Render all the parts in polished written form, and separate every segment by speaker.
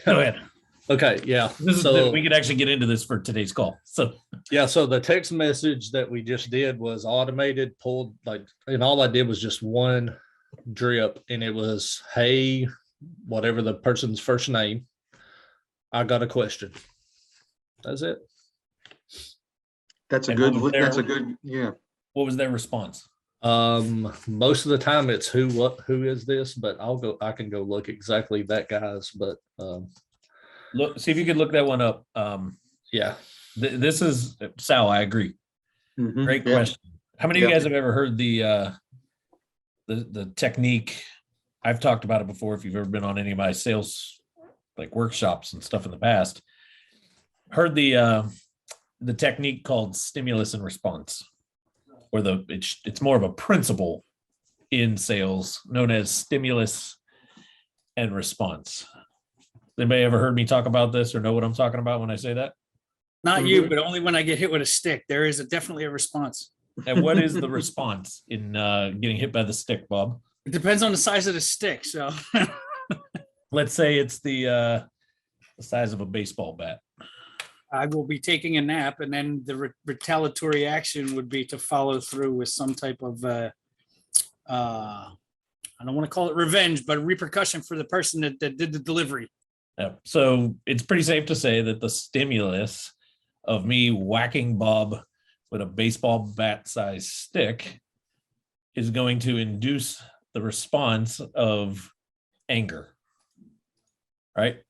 Speaker 1: Go ahead.
Speaker 2: Okay, yeah.
Speaker 1: We could actually get into this for today's call. So
Speaker 2: so the text message that we just did was automated, pulled and all I did was just one drip, and it was, hey, whatever the person's first name, I got a question. That's it.
Speaker 3: That's a good, yeah.
Speaker 1: What was their response?
Speaker 2: Most of the time it's who is this, but I can go look exactly that guy's, but
Speaker 1: look, see if you could look that one up.
Speaker 2: Yeah.
Speaker 1: This is Sal. I agree.
Speaker 3: Mhm,
Speaker 1: Great
Speaker 3: yeah.
Speaker 1: question. How many of you guys have ever heard the technique? I've talked about it before. If you've ever been on any of my sales workshops and stuff in the past, heard the technique called stimulus and response, or it's more of a principle in sales known as stimulus and response. Anybody ever heard me talk about this or know what I'm talking about when I say that?
Speaker 4: Not you, but only when I get hit with a stick. There is definitely a response.
Speaker 1: And what is the response in getting hit by the stick, Bob?
Speaker 4: It depends on the size of the stick. So
Speaker 1: let's say it's the size of a baseball bat.
Speaker 4: I will be taking a nap, and then the retaliatory action would be to follow through with some type of I don't want to call it revenge, but repercussion for the person that did the delivery.
Speaker 1: Yeah. So it's pretty safe to say that the stimulus of me whacking Bob with a baseball bat size stick is going to induce the response of anger, right?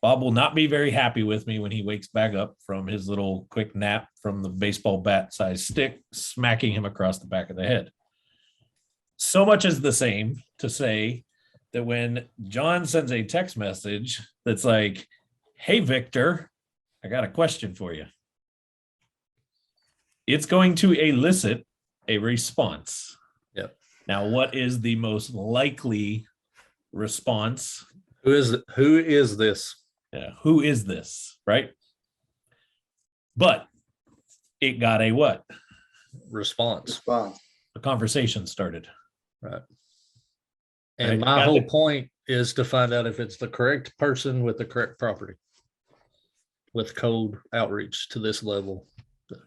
Speaker 1: Bob will not be very happy with me when he wakes back up from his little quick nap from the baseball bat size stick, smacking him across the back of the head. So much is the same to say that when John sends a text message that's like, hey, Victor, I got a question for you. It's going to elicit a response.
Speaker 2: Yep.
Speaker 1: Now, what is the most likely response?
Speaker 2: Who is this?
Speaker 1: Yeah, who is this, right? But it got a what?
Speaker 2: Response.
Speaker 1: A conversation started.
Speaker 2: Right. And my whole point is to find out if it's the correct person with the correct property with cold outreach to this level.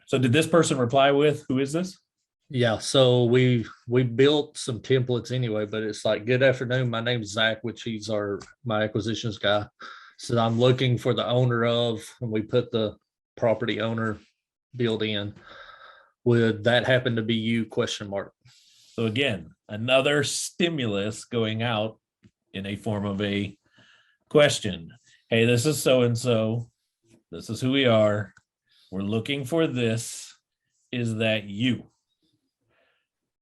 Speaker 1: So did this person reply with, who is this?
Speaker 2: Yeah. So we built some templates anyway, but it's like, good afternoon. My name's Zach, which he's my acquisitions guy. So I'm looking for the owner of, and we put the property owner built in. Would that happen to be you? ?
Speaker 1: So again, another stimulus going out in a form of a question. Hey, this is so-and-so. This is who we are. We're looking for this. Is that you?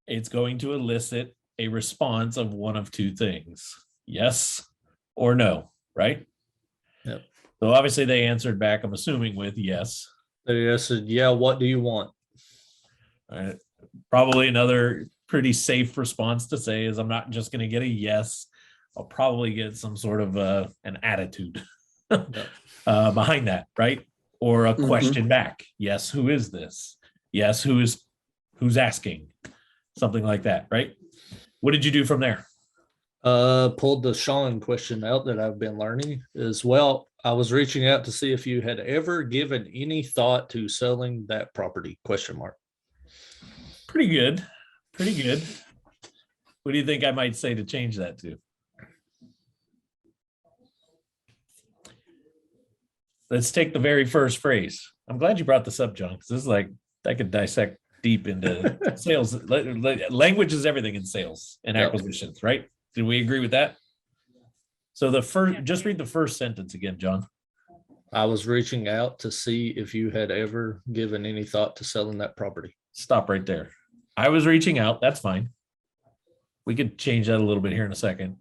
Speaker 1: It's going to elicit a response of one of two things. Yes or no, right?
Speaker 2: Yep.
Speaker 1: So obviously they answered back, I'm assuming, with yes.
Speaker 2: They said, yeah, what do you want?
Speaker 1: All right. Probably another pretty safe response to say is, I'm not just going to get a yes. I'll probably get some sort of an attitude behind that, right? Or a question back. Yes, who is this? Yes, who's asking? Something like that, right? What did you do from there?
Speaker 2: Pulled the Sean question out that I've been learning as well. I was reaching out to see if you had ever given any thought to selling that property? ?
Speaker 1: Pretty good. What do you think I might say to change that to? Let's take the very first phrase. I'm glad you brought this up, John, because this is like, I could dissect deep into sales. Language is everything in sales and acquisitions, right? Did we agree with that? So just read the first sentence again, John.
Speaker 2: I was reaching out to see if you had ever given any thought to selling that property.
Speaker 1: Stop right there. I was reaching out. That's fine. We could change that a little bit here in a second.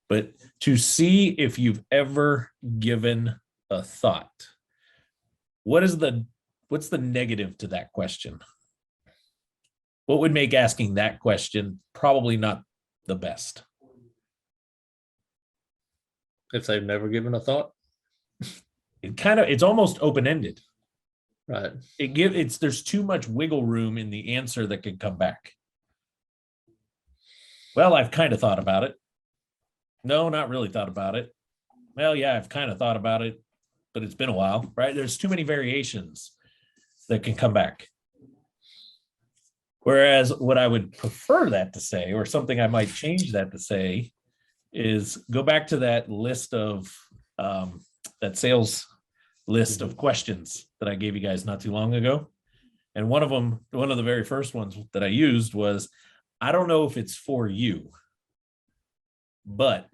Speaker 1: But to see if you've ever given a thought, what's the negative to that question? What would make asking that question probably not the best?
Speaker 2: If they've never given a thought?
Speaker 1: It's almost open-ended.
Speaker 2: Right.
Speaker 1: There's too much wiggle room in the answer that can come back. Well, I've kind of thought about it. No, not really thought about it. well, yeah, I've kind of thought about it, but it's been a while, right? There's too many variations that can come back. Whereas what I would prefer that to say, or something I might change that to say, is go back to that list of that sales list of questions that I gave you guys not too long ago. And one of the very first ones that I used was, I don't know if it's for you, but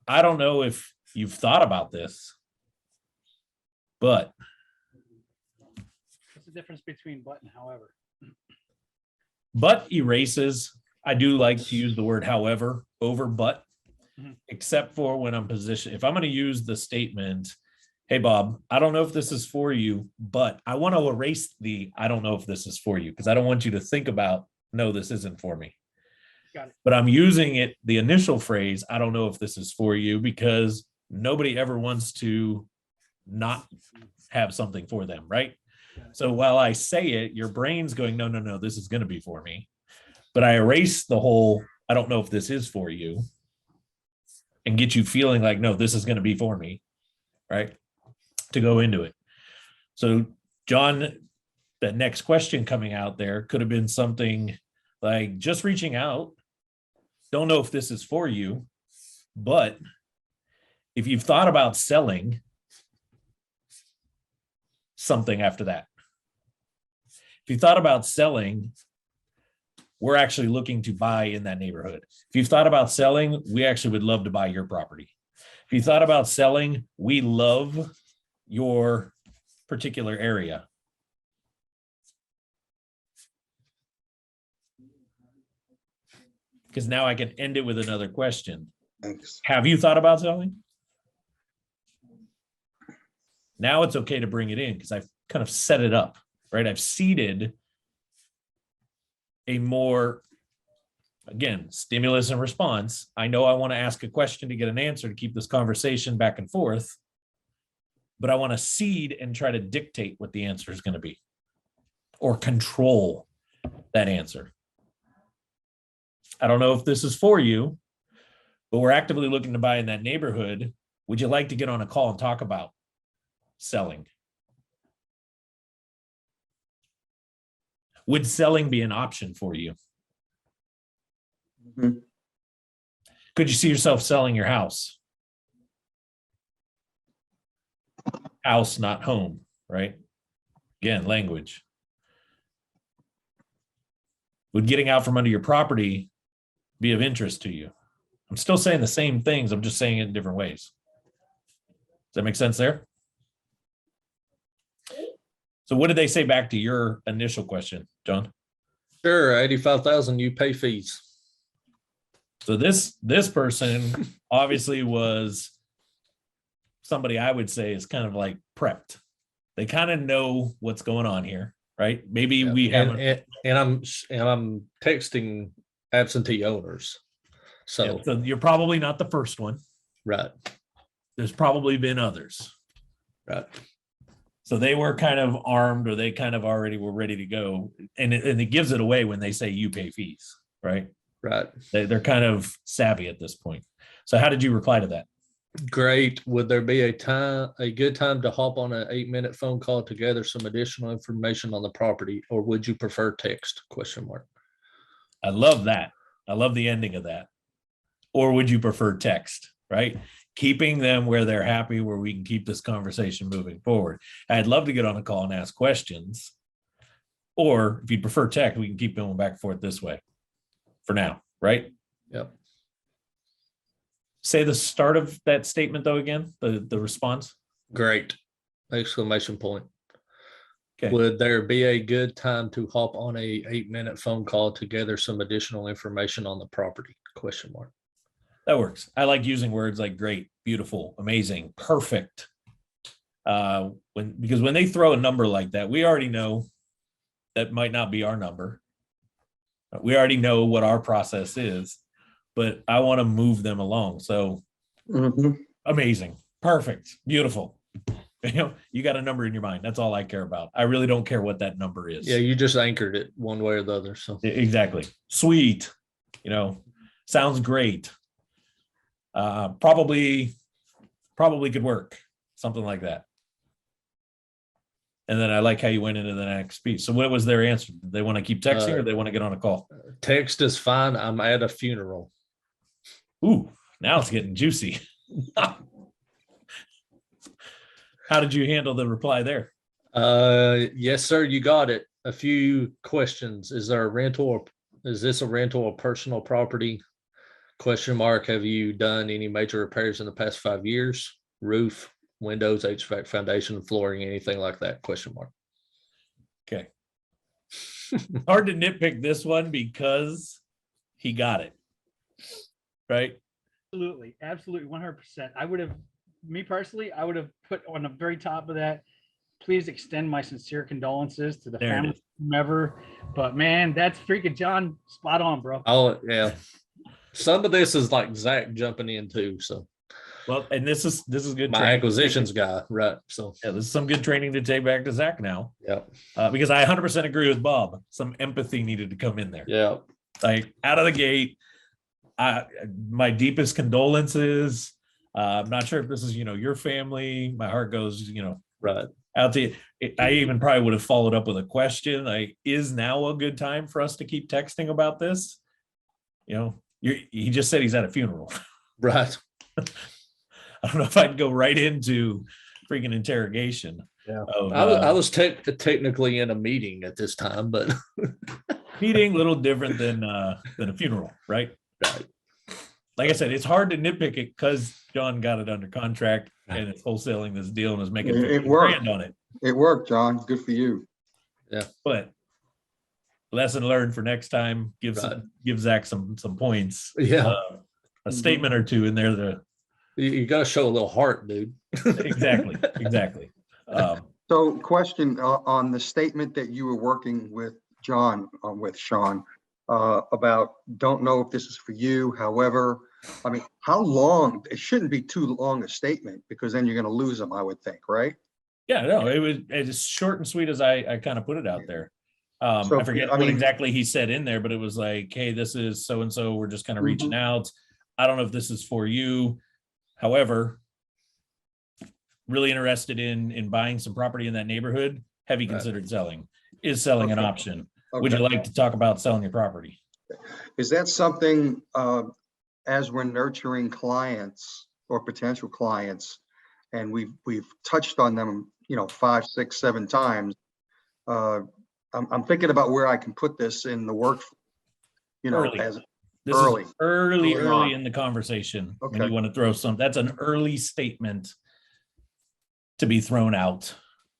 Speaker 1: I don't know if you've thought about this, but
Speaker 4: What's the difference between but and however?
Speaker 1: but erases. I do like to use the word however over but, except for when I'm positioned. If I'm going to use the statement, hey, Bob, I don't know if this is for you, but I want to erase the I don't know if this is for you, because I don't want you to think about, no, this isn't for me.
Speaker 4: Got it.
Speaker 1: But I'm using it, the initial phrase, I don't know if this is for you, because nobody ever wants to not have something for them, right? So while I say it, your brain's going, no, no, no, this is going to be for me. But I erase the whole, I don't know if this is for you, and get you feeling like, no, this is going to be for me, right? To go into it. So, John, the next question coming out there could have been something like, just reaching out. Don't know if this is for you, but if you've thought about selling, something after that. If you thought about selling, we're actually looking to buy in that neighborhood. If you've thought about selling, we actually would love to buy your property. If you thought about selling, we love your particular area. Because now I can end it with another question.
Speaker 3: Thanks.
Speaker 1: Have you thought about selling? Now it's okay to bring it in because I've kind of set it up, right? I've seeded a more, again, stimulus and response. I know I want to ask a question to get an answer to keep this conversation back and forth, but I want to seed and try to dictate what the answer is going to be or control that answer. I don't know if this is for you, but we're actively looking to buy in that neighborhood. Would you like to get on a call and talk about selling? Would selling be an option for you?
Speaker 3: Mhm.
Speaker 1: Could you see yourself selling your house? House, not home, right? Again, language. Would getting out from under your property be of interest to you? I'm still saying the same things. I'm just saying it in different ways. Does that make sense there? So what did they say back to your initial question, John?
Speaker 2: Sure, 85,000, you pay fees.
Speaker 1: So this person obviously was somebody I would say is kind of like prepped. They kind of know what's going on here, right? Maybe
Speaker 2: Yeah.
Speaker 1: we haven't.
Speaker 2: And I'm texting absentee owners. So,
Speaker 1: So you're probably not the first one.
Speaker 2: right,
Speaker 1: There's probably been others.
Speaker 2: right.
Speaker 1: So they were kind of armed, or they kind of already were ready to go. And it gives it away when they say you pay fees, right?
Speaker 2: Right.
Speaker 1: They're kind of savvy at this point. So how did you reply to that?
Speaker 2: Great. Would there be a good time to hop on an 8-minute phone call to gather some additional information on the property, or would you prefer text? ?
Speaker 1: I love that. I love the ending of that. Or would you prefer text, right? Keeping them where they're happy, where we can keep this conversation moving forward. I'd love to get on a call and ask questions. Or if you prefer text, we can keep going back and forth this way for now, right?
Speaker 2: Yep.
Speaker 1: Say the start of that statement though again, the response.
Speaker 2: Great. ! Okay.
Speaker 1: Okay.
Speaker 2: Would there be a good time to hop on a 8-minute phone call to gather some additional information on the property? ?
Speaker 1: That works. I like using words like great, beautiful, amazing, perfect. Because when they throw a number like that, we already know that might not be our number. We already know what our process is, but I want to move them along. So
Speaker 3: Mhm.
Speaker 1: amazing, perfect, beautiful. You know, you got a number in your mind. That's all I care about. I really don't care what that number is.
Speaker 2: Yeah, you just anchored it one way or the other. So
Speaker 1: Exactly. Sweet. You know, Sounds great. Probably could work, something like that. And then I like how you went into the next piece. So what was their answer? Did they want to keep texting or they want to get on a call?
Speaker 2: Text is fine. I'm at a funeral.
Speaker 1: Ooh, now it's getting juicy. How did you handle the reply there?
Speaker 2: Yes, sir. You got it. A few questions. Is there a rental or is this a rental or personal property? Question mark. Have you done any major repairs in the past 5 years? Roof, windows, HVAC, foundation, flooring, anything like that? Question mark.
Speaker 1: Okay. Hard to nitpick this one because he got it. Right?
Speaker 4: Absolutely, 100%. I would have, me personally, I would have put on the very top of that, please extend my sincere condolences to the
Speaker 1: There it
Speaker 4: family,
Speaker 1: is.
Speaker 4: whomever. But man, that's freaking John, spot on, bro.
Speaker 2: Oh, yeah. Some of this is like Zach jumping in too. So
Speaker 1: Well, and this is good.
Speaker 2: my
Speaker 1: training.
Speaker 2: acquisitions guy, right? So
Speaker 1: Yeah, this is some good training to take back to Zach now.
Speaker 2: yeah,
Speaker 1: Because I 100% agree with Bob. Some empathy needed to come in there.
Speaker 2: yeah.
Speaker 1: Like out of the gate, my deepest condolences. I'm not sure if this is, your family. My heart goes,
Speaker 2: Right.
Speaker 1: out to you. I even probably would have followed up with a question like, is now a good time for us to keep texting about this? He just said he's at a funeral.
Speaker 2: Right.
Speaker 1: I don't know if I'd go right into freaking interrogation.
Speaker 2: Yeah.
Speaker 1: Of,
Speaker 2: I was technically in a meeting at this time, but
Speaker 1: meeting a little different than a funeral, right?
Speaker 2: right.
Speaker 1: Like I said, it's hard to nitpick it because John got it under contract and is wholesaling this deal and is making
Speaker 3: It
Speaker 1: 50
Speaker 3: worked.
Speaker 1: grand on it.
Speaker 3: It worked, John. Good for you.
Speaker 1: But lesson learned for next time. Give Zach some points.
Speaker 2: Yeah.
Speaker 1: A statement or two in there.
Speaker 2: You got to show a little heart, dude.
Speaker 1: Exactly.
Speaker 3: So question on the statement that you were working with John, with Sean, about don't know if this is for you. However, I mean, how long? It shouldn't be too long a statement because then you're going to lose them, I would think, right?
Speaker 1: Yeah, no, it was as short and sweet as I kind of put it out there.
Speaker 3: So,
Speaker 1: I forget what exactly he said in there, but it was like, hey, this is so-and-so. We're just kind of reaching out. I don't know if this is for you. However, really interested in buying some property in that neighborhood. Have you considered selling? Is selling an option? Would you like to talk about selling your property?
Speaker 3: Is that something, as we're nurturing clients or potential clients, and we've touched on them, 5, 6, 7 times, I'm thinking about where I can put this in the work,
Speaker 1: Early.
Speaker 3: as
Speaker 1: This
Speaker 3: early.
Speaker 1: is early
Speaker 3: on.
Speaker 1: in the conversation when
Speaker 3: Okay.
Speaker 1: you want to throw that's an early statement to be thrown out.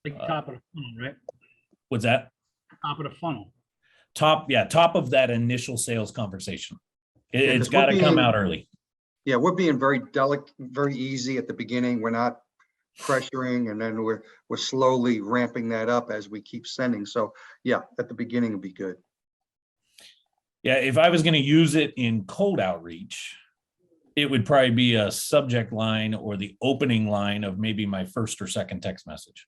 Speaker 4: Like top of the funnel, right?
Speaker 1: What's that?
Speaker 4: Top of the funnel.
Speaker 1: Top of that initial sales conversation. It's
Speaker 3: 'cause
Speaker 1: got
Speaker 3: we're
Speaker 1: to come
Speaker 3: being-
Speaker 1: out early.
Speaker 3: Yeah, we're being very delicate, very easy at the beginning. We're not pressuring, and then we're slowly ramping that up as we keep sending. So yeah, at the beginning would be good.
Speaker 1: Yeah, if I was going to use it in cold outreach, it would probably be a subject line or the opening line of maybe my first or second text message.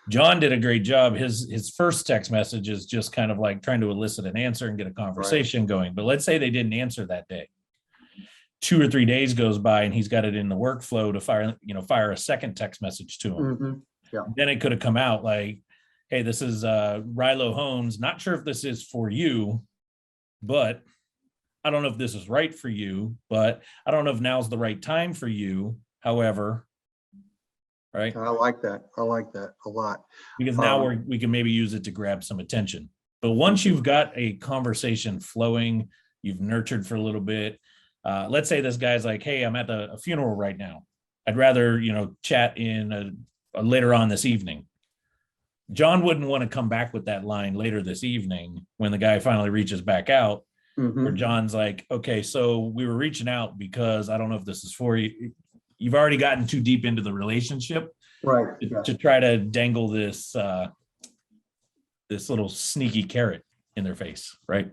Speaker 1: John did a great job. His first text message is just kind of like trying to elicit an answer and get a conversation going. But let's say they didn't answer that day. 2 or 3 days goes by and he's got it in the workflow to fire a second text message to him. Then it could have come out like, hey, this is Rilo Homes. Not sure if this is for you, but I don't know if this is right for you, but I don't know if now's the right time for you. However, right?
Speaker 3: I like that. I like that a lot.
Speaker 1: Because now we can maybe use it to grab some attention. But once you've got a conversation flowing, you've nurtured for a little bit. Let's say this guy's like, hey, I'm at a funeral right now. I'd rather, chat in later on this evening. John wouldn't want to come back with that line later this evening when the guy finally reaches back out. Where John's like, okay, so we were reaching out because I don't know if this is for you. You've already gotten too deep into the relationship,
Speaker 3: Right.
Speaker 1: to try to dangle this this little sneaky carrot in their face, right?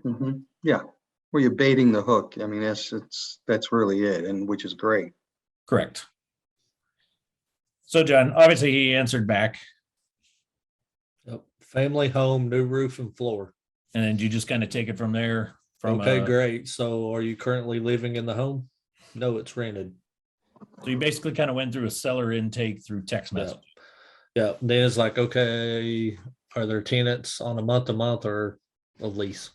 Speaker 3: Yeah. Well, you're baiting the hook. I mean, that's really it, and which is great.
Speaker 1: Correct. So John, obviously he answered back.
Speaker 2: Yep. Family home, new roof and floor.
Speaker 1: And then you just kind of take it from there. from
Speaker 2: Okay, great. So are you currently living in the home? No, it's rented.
Speaker 1: So you basically kind of went through a seller intake through text
Speaker 2: Yeah.
Speaker 1: message.
Speaker 2: Yeah. Then it's like, okay, are there tenants on a month-to-month or a lease?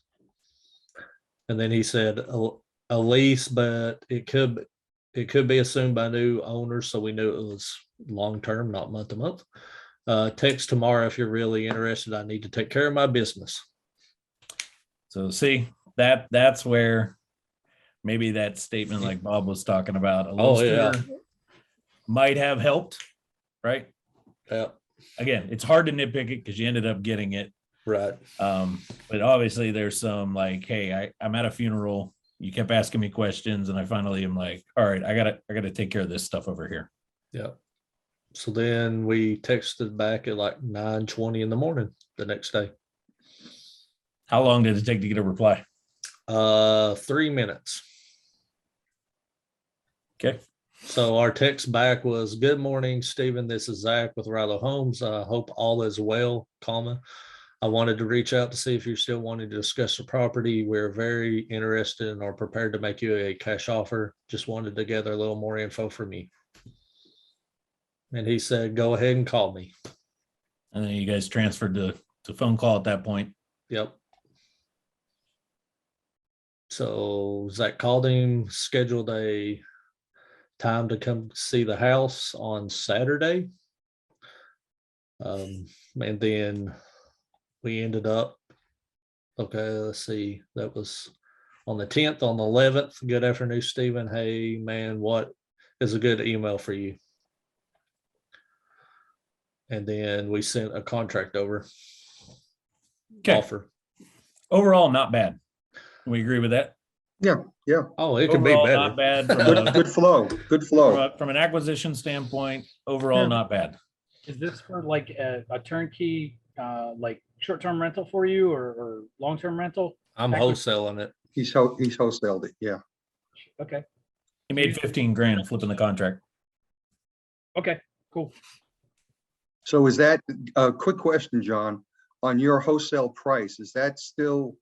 Speaker 2: And then he said a lease, but it could be assumed by new owners, so we knew it was long-term, not month-to-month. Text tomorrow if you're really interested. I need to take care of my business.
Speaker 1: So see, that's where maybe that statement like Bob was talking about, a little sooner might have helped, right?
Speaker 2: Yeah.
Speaker 1: Again, it's hard to nitpick it because you ended up getting it.
Speaker 2: Right.
Speaker 1: But obviously there's some like, hey, I'm at a funeral. You kept asking me questions, and I finally am like, all right, I gotta take care of this stuff over here.
Speaker 2: Yeah. So then we texted back at like 9:20 in the morning the next day.
Speaker 1: How long did it take to get a reply?
Speaker 2: 3 minutes.
Speaker 1: Okay.
Speaker 2: So our text back was, good morning, Stephen. This is Zach with Rilo Homes. I hope all is well, comma. I wanted to reach out to see if you're still wanting to discuss the property. We're very interested and are prepared to make you a cash offer. Just wanted to gather a little more info from you. And he said, go ahead and call me.
Speaker 1: And then you guys transferred to phone call at that point.
Speaker 2: Yep. So Zach called him, scheduled a time to come see the house on Saturday. And then we ended up, okay, let's see, that was on the 10th, on the 11th. Good afternoon, Stephen. Hey, man, what is a good email for you? And then we sent a contract over.
Speaker 1: Okay.
Speaker 2: Offer.
Speaker 1: Overall, not bad. We agree with that.
Speaker 3: Yeah.
Speaker 2: Oh, it could
Speaker 1: Overall,
Speaker 2: be better.
Speaker 1: not bad.
Speaker 3: Good flow. Good flow.
Speaker 1: From an acquisition standpoint, overall, not bad.
Speaker 4: Is this for like a turnkey, like short-term rental for you or long-term rental?
Speaker 2: I'm wholesaling it.
Speaker 3: He's wholesaled it. Yeah.
Speaker 4: Okay.
Speaker 1: He made 15 grand flipping the contract.
Speaker 4: Okay, cool.
Speaker 3: So is that a quick question, John, on your wholesale price? Is that still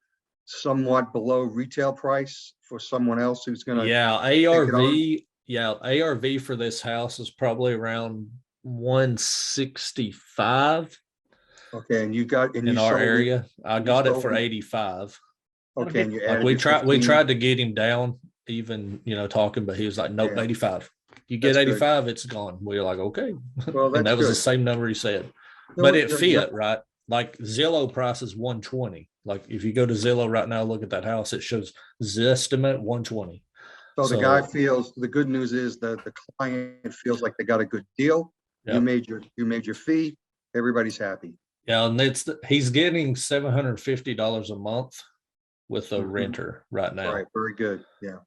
Speaker 3: somewhat below retail price for someone else who's going to?
Speaker 2: Yeah, ARV. Yeah, ARV for this house is probably around 165.
Speaker 3: Okay, and you got
Speaker 2: in our area. I got it for 85.
Speaker 3: Okay, and you
Speaker 2: like
Speaker 3: added
Speaker 2: we
Speaker 3: your
Speaker 2: tried to get him down, even talking, but he was like, nope,
Speaker 3: Yeah.
Speaker 2: 85. You get
Speaker 3: That's
Speaker 2: 85, it's gone. We were like, okay.
Speaker 3: Well,
Speaker 2: And that was the
Speaker 3: good.
Speaker 2: same number he said.
Speaker 3: No,
Speaker 2: But it
Speaker 3: no,
Speaker 2: fit, right? Like Zillow price is 120. Like if you go to Zillow right now, look at that house, it shows Zestimate 120.
Speaker 3: So the guy feels, the good news is that the client feels like they got a good deal.
Speaker 2: Yep.
Speaker 3: You made your fee. Everybody's happy.
Speaker 2: Yeah, and he's getting $750 a month with a
Speaker 3: Mhm.
Speaker 2: renter right now.
Speaker 3: Right, very good. Yeah.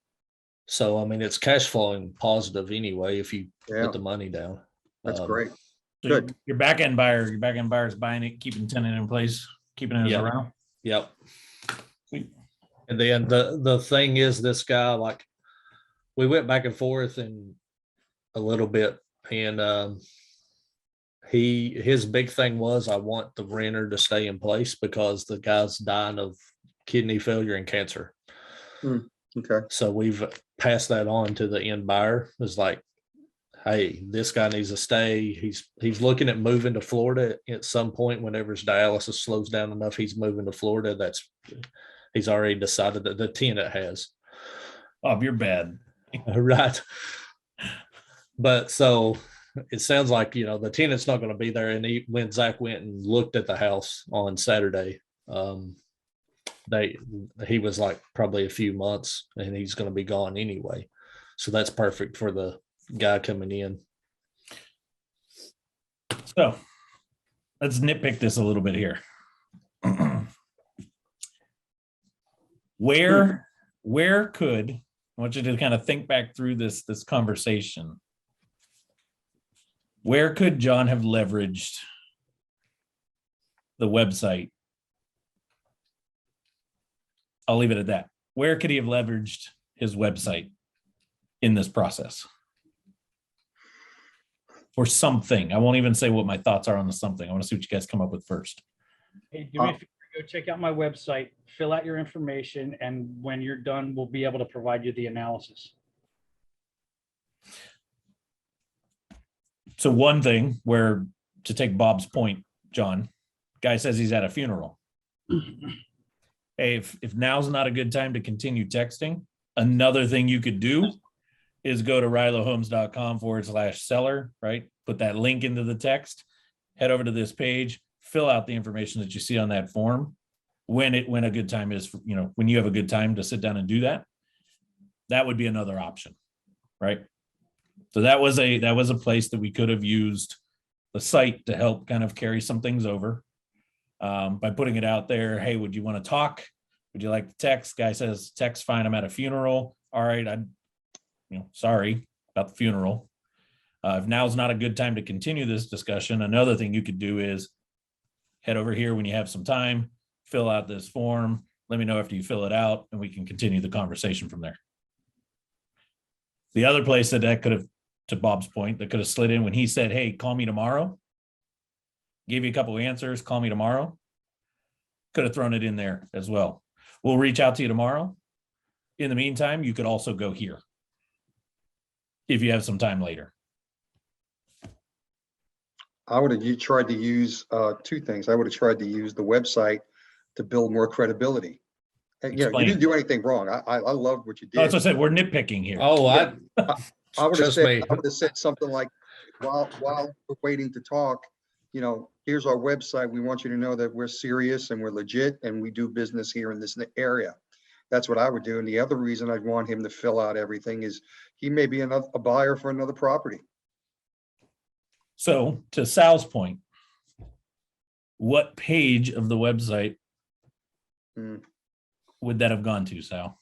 Speaker 2: So I mean, it's cash flowing positive anyway if you
Speaker 3: Yeah.
Speaker 2: put the money down.
Speaker 3: That's great.
Speaker 1: So
Speaker 3: Good.
Speaker 1: your back end buyer's buying it, keeping tenant in place, keeping it
Speaker 2: Yeah.
Speaker 1: around.
Speaker 2: Yep.
Speaker 1: Sweet.
Speaker 2: And then the thing is, this guy, like, we went back and forth and a little bit, and his big thing was, I want the renter to stay in place because the guy's dying of kidney failure and cancer.
Speaker 3: Okay.
Speaker 2: So we've passed that on to the end buyer. It's like, hey, this guy needs to stay. He's looking at moving to Florida at some point whenever his dialysis slows down enough. He's moving to Florida. He's already decided that the tenant has.
Speaker 1: Bob, you're bad.
Speaker 2: Right. But so it sounds like, the tenant's not going to be there. And when Zach went and looked at the house on Saturday, he was like probably a few months and he's going to be gone anyway. So that's perfect for the guy coming in.
Speaker 1: So let's nitpick this a little bit here. Where could, I want you to kind of think back through this conversation. Where could John have leveraged the website? I'll leave it at that. Where could he have leveraged his website in this process? For something. I won't even say what my thoughts are on the something. I want to see what you guys come up with first.
Speaker 4: Hey, do me a favor, Go check out my website, fill out your information, and when you're done, we'll be able to provide you the analysis.
Speaker 1: So one thing where, to take Bob's point, John, guy says he's at a funeral. Hey, if now's not a good time to continue texting, another thing you could do is go to rilohomes.com/seller, right? Put that link into the text, head over to this page, fill out the information that you see on that form. When a good time is, when you have a good time to sit down and do that, that would be another option, right? So that was a place that we could have used the site to help kind of carry some things over, by putting it out there. Hey, would you want to talk? Would you like to text? Guy says, text fine, I'm at a funeral. All right, sorry about the funeral. If now's not a good time to continue this discussion, another thing you could do is head over here when you have some time, fill out this form. Let me know after you fill it out, and we can continue the conversation from there. The other place that could have, to Bob's point, that could have slid in when he said, hey, call me tomorrow, gave you a couple of answers, call me tomorrow, could have thrown it in there as well. We'll reach out to you tomorrow. In the meantime, you could also go here if you have some time later.
Speaker 3: I would have tried to use two things. I would have tried to use the website to build more credibility. And, you
Speaker 1: Explain.
Speaker 3: didn't do anything wrong. I loved what you did.
Speaker 1: That's what I said. We're nitpicking here.
Speaker 2: Oh,
Speaker 3: I would have
Speaker 2: trust
Speaker 3: said,
Speaker 2: me.
Speaker 3: I would have said something like, while we're waiting to talk, here's our website. We want you to know that we're serious and we're legit and we do business here in this area. That's what I would do. And the other reason I'd want him to fill out everything is he may be a buyer for another property.
Speaker 1: So to Sal's point, what page of the website would that have gone to, Sal?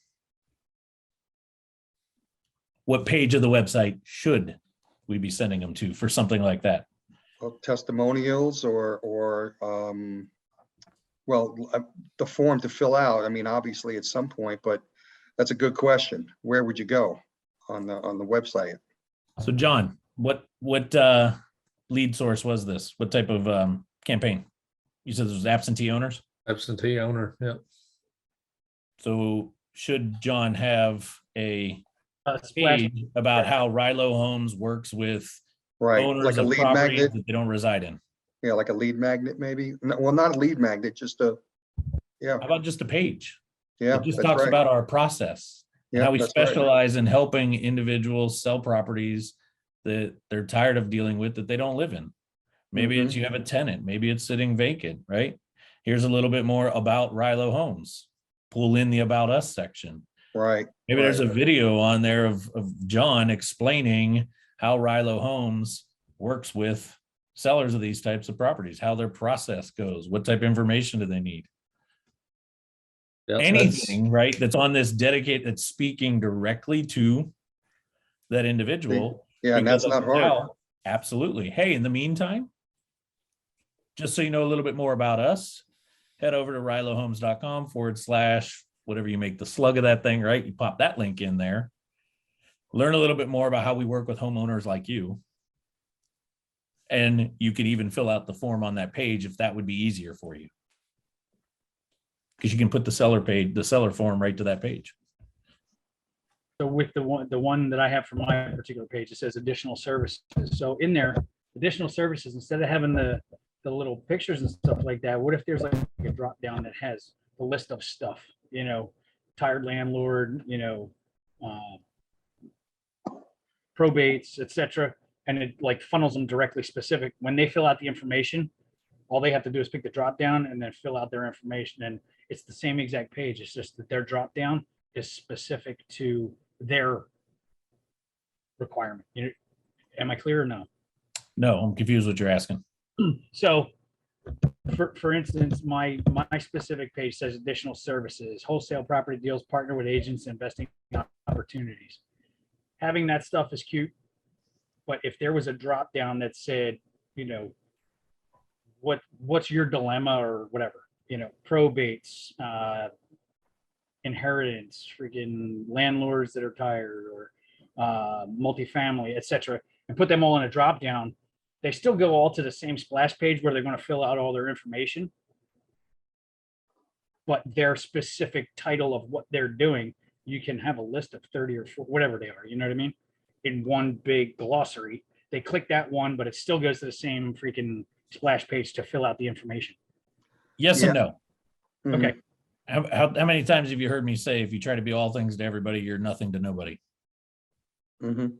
Speaker 1: What page of the website should we be sending them to for something like that?
Speaker 3: Well, testimonials or the form to fill out. I mean, obviously at some point, but that's a good question. Where would you go on the website?
Speaker 1: So John, what lead source was this? What type of campaign? You said this was absentee owners?
Speaker 2: Absentee owner, yeah.
Speaker 1: So should John have a
Speaker 4: Splash.
Speaker 1: page about how Rilo Homes works with
Speaker 3: Right,
Speaker 1: owners
Speaker 3: like a
Speaker 1: of
Speaker 3: lead
Speaker 1: properties
Speaker 3: magnet.
Speaker 1: that they don't reside in?
Speaker 3: Yeah, like a lead magnet, maybe. No, well, not a lead magnet, just a. Yeah,
Speaker 1: How about just a page?
Speaker 3: yeah,
Speaker 1: It just
Speaker 3: that's
Speaker 1: talks
Speaker 3: right.
Speaker 1: about our process and
Speaker 3: Yeah,
Speaker 1: how we
Speaker 3: that's right.
Speaker 1: specialize in helping individuals sell properties that they're tired of dealing with, that they don't live in. Maybe it's you have a tenant, maybe it's sitting vacant, right? Here's a little bit more about Rilo Homes. Pull in the About Us section.
Speaker 3: Right.
Speaker 1: Maybe there's a video on there of John explaining how Rilo Homes works with sellers of these types of properties, how their process goes, what type of information do they need.
Speaker 2: Yeah,
Speaker 1: Anything, right, that's on this dedicated, that's speaking directly to that individual.
Speaker 3: Yeah, and that's
Speaker 1: Because
Speaker 3: not hard.
Speaker 1: now, absolutely. Hey, in the meantime, just so you know a little bit more about us, head over to rilohomes.com / whatever you make the slug of that thing, right? You pop that link in there. Learn a little bit more about how we work with homeowners like you. And you can even fill out the form on that page if that would be easier for you. Because you can put the seller form right to that page.
Speaker 4: So with the one that I have for my particular page, it says additional services. So in there, additional services, instead of having the little pictures and stuff like that, what if there's like a drop down that has the list of stuff, tired landlord, probates, etc. And it like funnels them directly specific. When they fill out the information, all they have to do is pick the drop down and then fill out their information. And it's the same exact page. It's just that their drop down is specific to their requirement. Am I clear or no?
Speaker 1: No, I'm confused what you're asking.
Speaker 4: So for instance, my specific page says additional services, wholesale property deals, partner with agents, investing opportunities. Having that stuff is cute, but if there was a drop down that said, what's your dilemma or whatever, probates, inheritance, freaking landlords that are tired, or multifamily, etc., and put them all in a drop down, they still go all to the same splash page where they're going to fill out all their information. but their specific title of what they're doing, you can have a list of 30 or 40, whatever they are, you know what I mean? In one big glossary. They click that one, but it still goes to the same freaking splash page to fill out the information.
Speaker 1: Yes and no.
Speaker 3: Mhm.
Speaker 4: Okay.
Speaker 1: How many times have you heard me say, if you try to be all things to everybody, you're nothing to nobody?
Speaker 3: Mhm.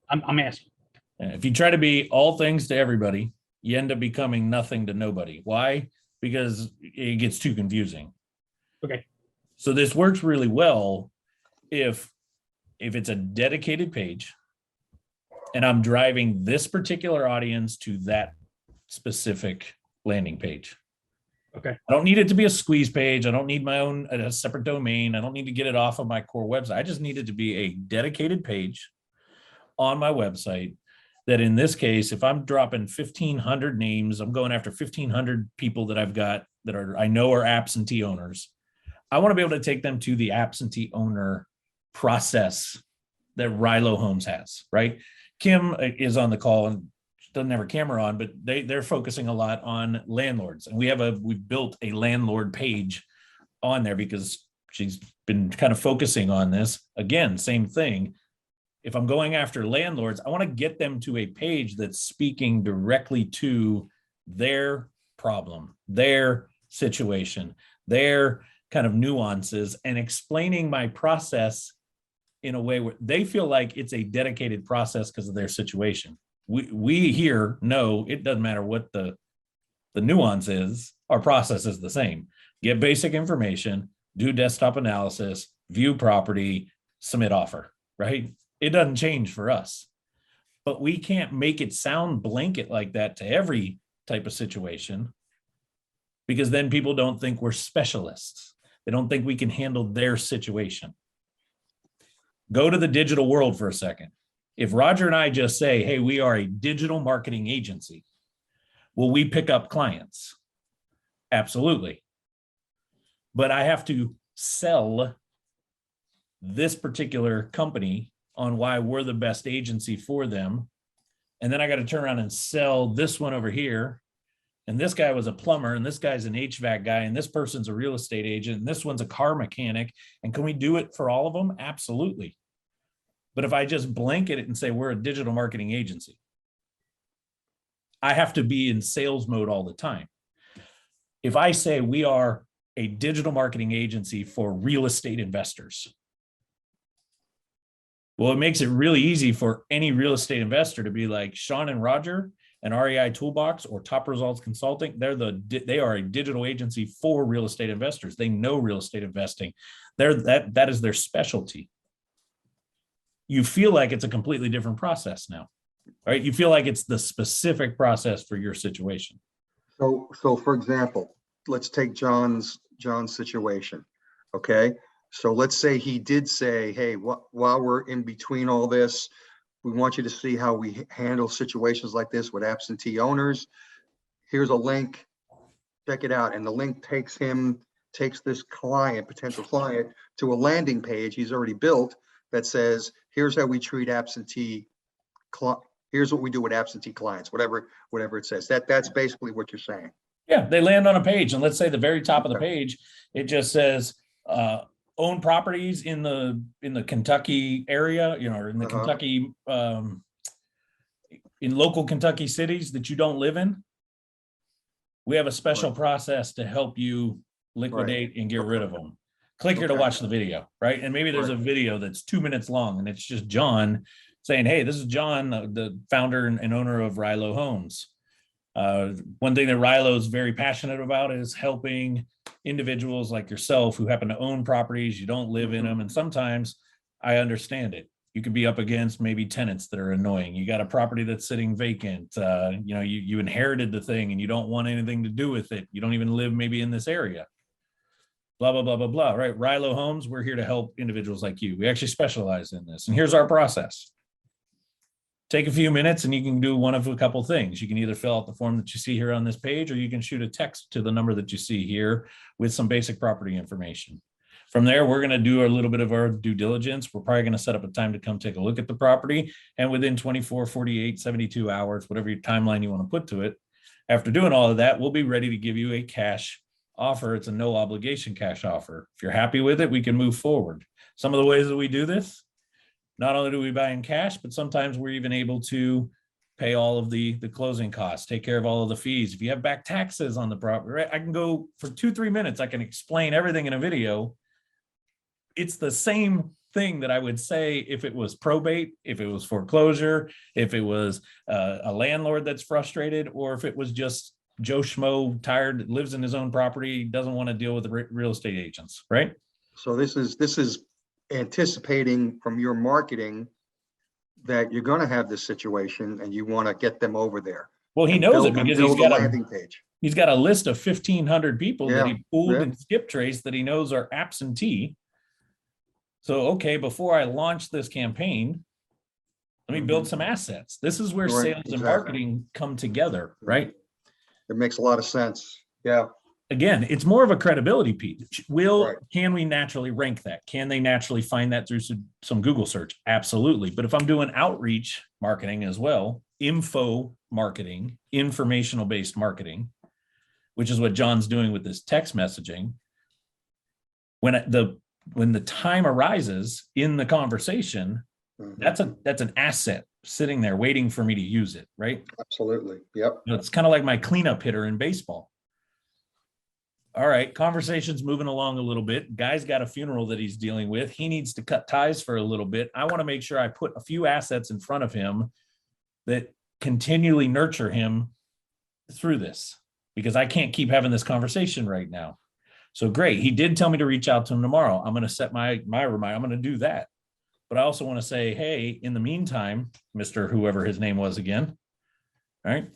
Speaker 4: I'm asking.
Speaker 1: If you try to be all things to everybody, you end up becoming nothing to nobody. Why? Because it gets too confusing.
Speaker 4: Okay.
Speaker 1: So this works really well if it's a dedicated page and I'm driving this particular audience to that specific landing page.
Speaker 4: Okay.
Speaker 1: I don't need it to be a squeeze page. I don't need my own a separate domain. I don't need to get it off of my core website. I just need it to be a dedicated page on my website that, in this case, if I'm dropping 1,500 names, I'm going after 1,500 people that I've got that I know are absentee owners. I want to be able to take them to the absentee owner process that Rilo Homes has, right? Kim is on the call and doesn't have her camera on, but they're focusing a lot on landlords. And we've built a landlord page on there because she's been kind of focusing on this. Again, same thing. If I'm going after landlords, I want to get them to a page that's speaking directly to their problem, their situation, their kind of nuances, and explaining my process in a way where they feel like it's a dedicated process because of their situation. We here know it doesn't matter what the nuance is, our process is the same. Get basic information, do desktop analysis, view property, submit offer, right? It doesn't change for us, but we can't make it sound blanket like that to every type of situation, because then people don't think we're specialists. They don't think we can handle their situation. Go to the digital world for a second. If Roger and I just say, hey, we are a digital marketing agency, will we pick up clients? Absolutely. But I have to sell this particular company on why we're the best agency for them. And then I got to turn around and sell this one over here. And this guy was a plumber, and this guy's an HVAC guy, and this person's a real estate agent, and this one's a car mechanic. And can we do it for all of them? Absolutely. But if I just blanket it and say we're a digital marketing agency, I have to be in sales mode all the time. If I say we are a digital marketing agency for real estate investors, well, it makes it really easy for any real estate investor to be like Sean and Roger and REI Toolbox or Top Results Consulting. They are a digital agency for real estate investors. They know real estate investing. That is their specialty. You feel like it's a completely different process now, right? You feel like it's the specific process for your situation.
Speaker 3: So for example, let's take John's situation. Okay. So let's say he did say, hey, while we're in between all this, we want you to see how we handle situations like this with absentee owners. Here's a link, check it out. And the link takes this potential client, to a landing page he's already built that says, here's how we treat here's what we do with absentee clients, whatever it says. That's basically what you're saying.
Speaker 1: Yeah, they land on a page, and let's say the very top of the page, it just says, own properties in the Kentucky area, or in the Kentucky, in local Kentucky cities that you don't live in. We have a special process to help you liquidate and get rid of them. Click here to watch the video, right? And maybe there's a video that's 2 minutes long, and it's just John saying, hey, this is John, the founder and owner of Rilo Homes. One thing that Rilo is very passionate about is helping individuals like yourself who happen to own properties. You don't live in them. And sometimes I understand it. You could be up against maybe tenants that are annoying. You got a property that's sitting vacant. You inherited the thing and you don't want anything to do with it. You don't even live maybe in this area. Blah, blah, blah, blah, blah, right? Rilo Homes, we're here to help individuals like you. We actually specialize in this. And here's our process. Take a few minutes and you can do one of a couple things. You can either fill out the form that you see here on this page, or you can shoot a text to the number that you see here with some basic property information. From there, we're going to do a little bit of our due diligence. We're probably going to set up a time to come take a look at the property. And within 24, 48, 72 hours, whatever your timeline you want to put to it, after doing all of that, we'll be ready to give you a cash offer. It's a no obligation cash offer. If you're happy with it, we can move forward. Some of the ways that we do this, not only do we buy in cash, but sometimes we're even able to pay all of the closing costs, take care of all of the fees. If you have back taxes on the property, right, I can go for 2-3 minutes. I can explain everything in a video. It's the same thing that I would say if it was probate, if it was foreclosure, if it was a landlord that's frustrated, or if it was just Joe Schmo, tired, lives in his own property, doesn't want to deal with the real estate agents, right?
Speaker 3: So this is anticipating from your marketing that you're going to have this situation and you want to get them over there.
Speaker 1: Well, he
Speaker 3: And
Speaker 1: knows it
Speaker 3: build- and
Speaker 1: because
Speaker 3: build a landing page.
Speaker 1: he's got a list of 1,500 people that
Speaker 3: Yeah,
Speaker 1: he pulled
Speaker 3: yeah.
Speaker 1: and skip traced that he knows are absentee. So, okay, before I launch this campaign, let me build some assets. This is where
Speaker 3: Right,
Speaker 1: sales and
Speaker 3: exactly.
Speaker 1: marketing come together, right?
Speaker 3: It makes a lot of sense. Yeah.
Speaker 1: Again, it's more of a credibility piece.
Speaker 3: Right.
Speaker 1: Can we naturally rank that? Can they naturally find that through some Google search? Absolutely. But if I'm doing outreach marketing as well, info marketing, informational based marketing, which is what John's doing with this text messaging, when the time arises in the conversation,
Speaker 3: Mhm.
Speaker 1: that's an asset sitting there waiting for me to use it, right?
Speaker 3: Absolutely. Yep.
Speaker 1: It's kind of like my cleanup hitter in baseball. All right, conversation's moving along a little bit. Guy's got a funeral that he's dealing with. He needs to cut ties for a little bit. I want to make sure I put a few assets in front of him that continually nurture him through this, because I can't keep having this conversation right now. So great. He did tell me to reach out to him tomorrow. I'm going to set my reminder. I'm going to do that. But I also want to say, hey, in the meantime, Mr. whoever his name was again, all right,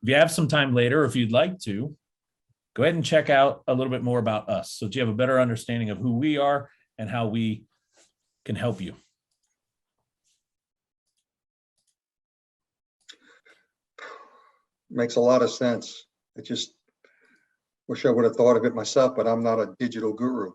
Speaker 1: if you have some time later, or if you'd like to, go ahead and check out a little bit more about us so that you have a better understanding of who we are and how we can help you.
Speaker 3: Makes a lot of sense. I just wish I would have thought of it myself, but I'm not a digital guru.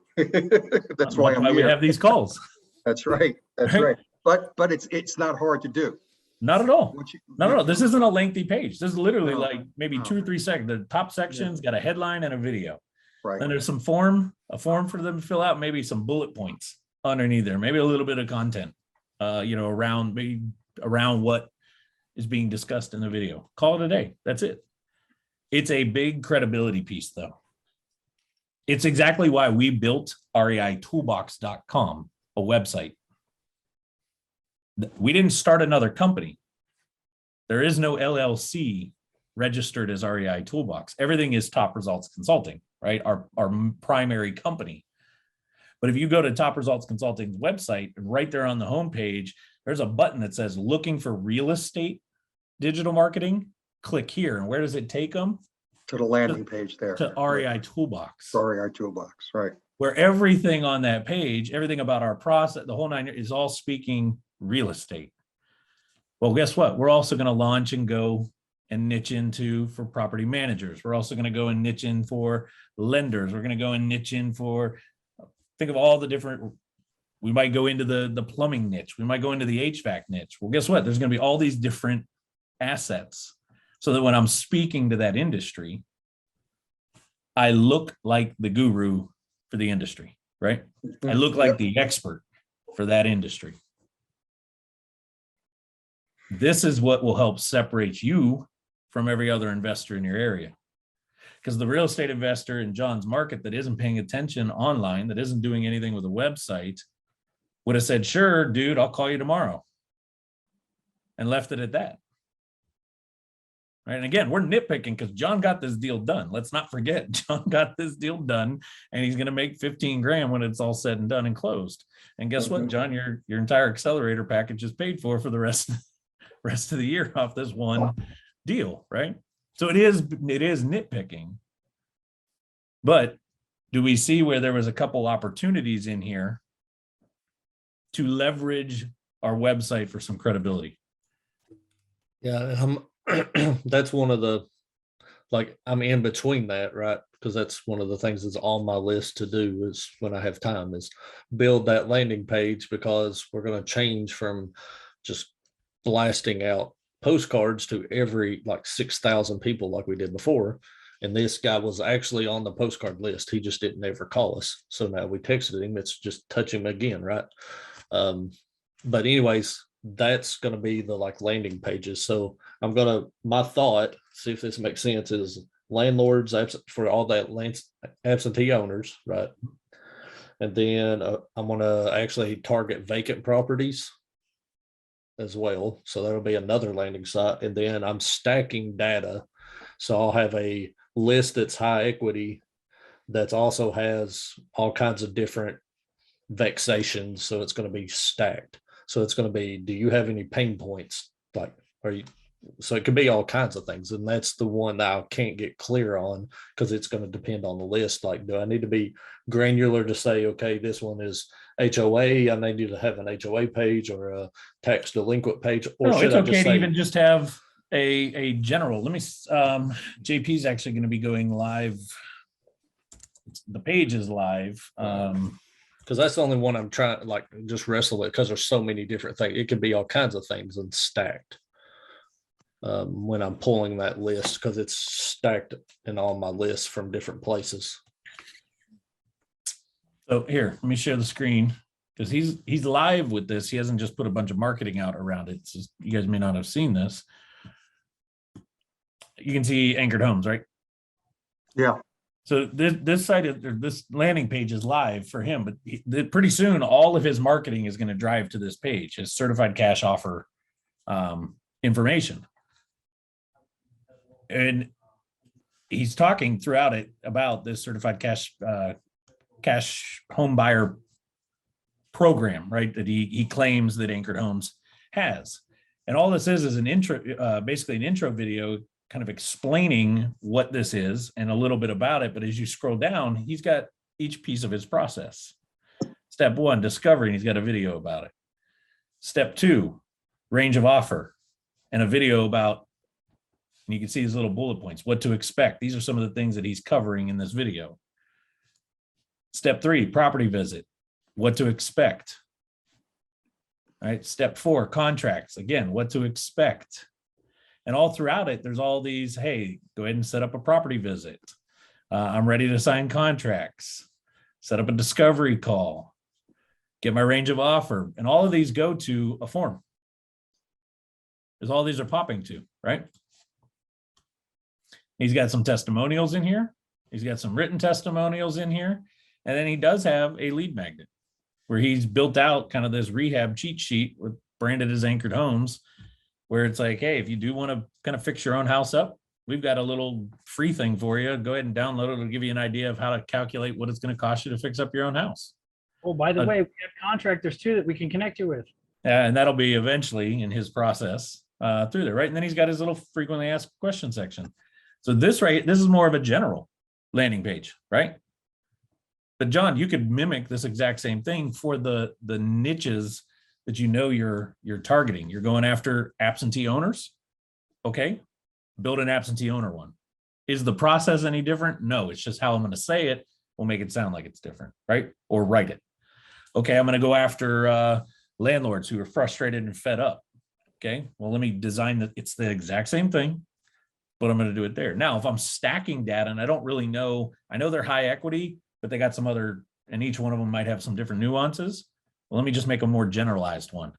Speaker 3: That's why I'm
Speaker 1: we
Speaker 3: here.
Speaker 1: have these calls.
Speaker 3: That's right. That's right. But it's not hard to do.
Speaker 1: Not at all.
Speaker 3: Once you-
Speaker 1: No. This isn't a lengthy page. This is literally
Speaker 3: No,
Speaker 1: like maybe
Speaker 3: no.
Speaker 1: 2 or 3 seconds. The top section's got a headline and a video.
Speaker 3: Right.
Speaker 1: Then there's a form for them to fill out, maybe some bullet points underneath there, maybe a little bit of content, around what is being discussed in the video. Call it a day. That's it. It's a big credibility piece, though. It's exactly why we built reitoolbox.com, a website. We didn't start another company. There is no LLC registered as REI Toolbox. Everything is Top Results Consulting, right? Our primary company. But if you go to Top Results Consulting's website, right there on the homepage, there's a button that says looking for real estate digital marketing. Click here. And where does it take them?
Speaker 3: To the landing page there.
Speaker 1: To REI Toolbox.
Speaker 3: REI Toolbox, right.
Speaker 1: Where everything on that page, everything about our process, the whole nine is all speaking real estate. Well, guess what? We're also going to launch and go and niche into for property managers. We're also going to go and niche in for lenders. We're going to go and niche in for, think of all the different, we might go into the plumbing niche. We might go into the HVAC niche. Well, guess what? There's going to be all these different assets so that when I'm speaking to that industry, I look like the guru for the industry, right? I look like the expert for that industry. This is what will help separate you from every other investor in your area. Because the real estate investor in John's market that isn't paying attention online, that isn't doing anything with a website, would have said, sure, dude, I'll call you tomorrow. And left it at that. Right. And again, we're nitpicking because John got this deal done. Let's not forget, John got this deal done and he's going to make 15 grand when it's all said and done and closed. And guess what, John, your entire accelerator package is paid for the rest of the year off this one deal. Right. So it is nitpicking. But do we see where there was a couple opportunities in here to leverage our website for some credibility?
Speaker 2: Yeah, that's one of the, like, I'm in between that, right? Because that's one of the things that's on my list to do is when I have time is build that landing page, because we're going to change from just blasting out postcards to every like 6,000 people like we did before. And this guy was actually on the postcard list. He just didn't ever call us. So now we texted him. It's just touch him again, right? But anyways, that's going to be the like landing pages. So my thought, see if this makes sense, is landlords for all that absentee owners, right? And then I'm going to actually target vacant properties as well. So that'll be another landing site. And then I'm stacking data. So I'll have a list that's high equity that also has all kinds of different vexations. So it's going to be stacked. So it's going to be, do you have any pain points? So it could be all kinds of things. And that's the one that I can't get clear on because it's going to depend on the list. Like, do I need to be granular to say, okay, this one is HOA. I need to have an HOA page or a tax delinquent page. Or
Speaker 1: No,
Speaker 2: should
Speaker 1: it's
Speaker 2: I
Speaker 1: okay
Speaker 2: just
Speaker 1: to
Speaker 2: say,
Speaker 1: even just have a general. Let me, JP's actually going to be going live. The page is live.
Speaker 2: because that's the only one I'm trying to like just wrestle with because there's so many different things. It could be all kinds of things and stacked when I'm pulling that list because it's stacked in all my lists from different places.
Speaker 1: So here, let me share the screen because he's live with this. He hasn't just put a bunch of marketing out around it. So you guys may not have seen this. You can see Anchored Homes, right?
Speaker 3: Yeah.
Speaker 1: So this site, this landing page is live for him, but pretty soon all of his marketing is going to drive to this page, his certified cash offer information. And he's talking throughout it about this certified cash home buyer program, right? That he claims that Anchored Homes has. And all this is an intro, basically an intro video kind of explaining what this is and a little bit about it. But as you scroll down, he's got each piece of his process. Step 1, discovery, and he's got a video about it. Step 2, range of offer, and a video about, and you can see his little bullet points, what to expect. These are some of the things that he's covering in this video. Step 3, property visit, what to expect. All right. Step 4, contracts, again, what to expect. And all throughout it, there's all these, hey, go ahead and set up a property visit. I'm ready to sign contracts, set up a discovery call, get my range of offer. And all of these go to a form. Because all these are popping to, right? He's got some testimonials in here. He's got some written testimonials in here. And then he does have a lead magnet where he's built out kind of this rehab cheat sheet with branded as Anchored Homes, where it's like, hey, if you do want to kind of fix your own house up, we've got a little free thing for you. Go ahead and download it. It'll give you an idea of how to calculate what it's going to cost you to fix up your own house.
Speaker 4: Oh, by the way, we have contractors too that we can connect you with.
Speaker 1: And that'll be eventually in his process through there, right? And then he's got his little frequently asked questions section. So this is more of a general landing page, right? But John, you could mimic this exact same thing for the niches that you're targeting. You're going after absentee owners. Okay, build an absentee owner one. Is the process any different? No, it's just how I'm going to say it will make it sound like it's different, right? Or write it. Okay, I'm going to go after landlords who are frustrated and fed up. Okay, well, let me design it's the exact same thing, but I'm going to do it there. Now, if I'm stacking data and I don't really know, I know they're high equity, but they got some other, and each one of them might have some different nuances. Well, let me just make a more generalized one.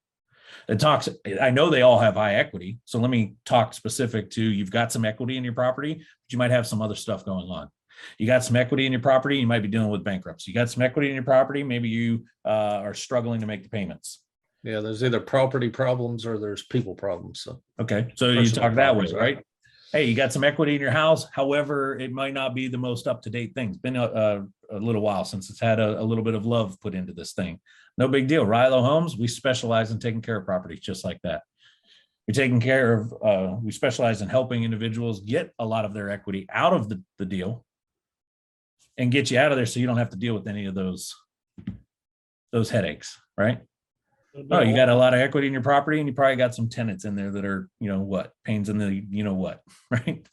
Speaker 1: It talks, I know they all have high equity. So let me talk specific to, you've got some equity in your property, but you might have some other stuff going on. You got some equity in your property, you might be dealing with bankruptcy. You got some equity in your property, maybe you are struggling to make the payments.
Speaker 2: Yeah, there's either property problems or there's people problems. So
Speaker 1: okay, so you talk that way, right? Hey, you got some equity in your house. However, it might not be the most up-to-date thing. It's been a little while since it's had a little bit of love put into this thing. No big deal. Rilo Homes, we specialize in taking care of properties just like that. We're taking care of, we specialize in helping individuals get a lot of their equity out of the deal and get you out of there so you don't have to deal with any of those headaches, right? Oh, you got a lot of equity in your property and you probably got some tenants in there that are, pains in the, right?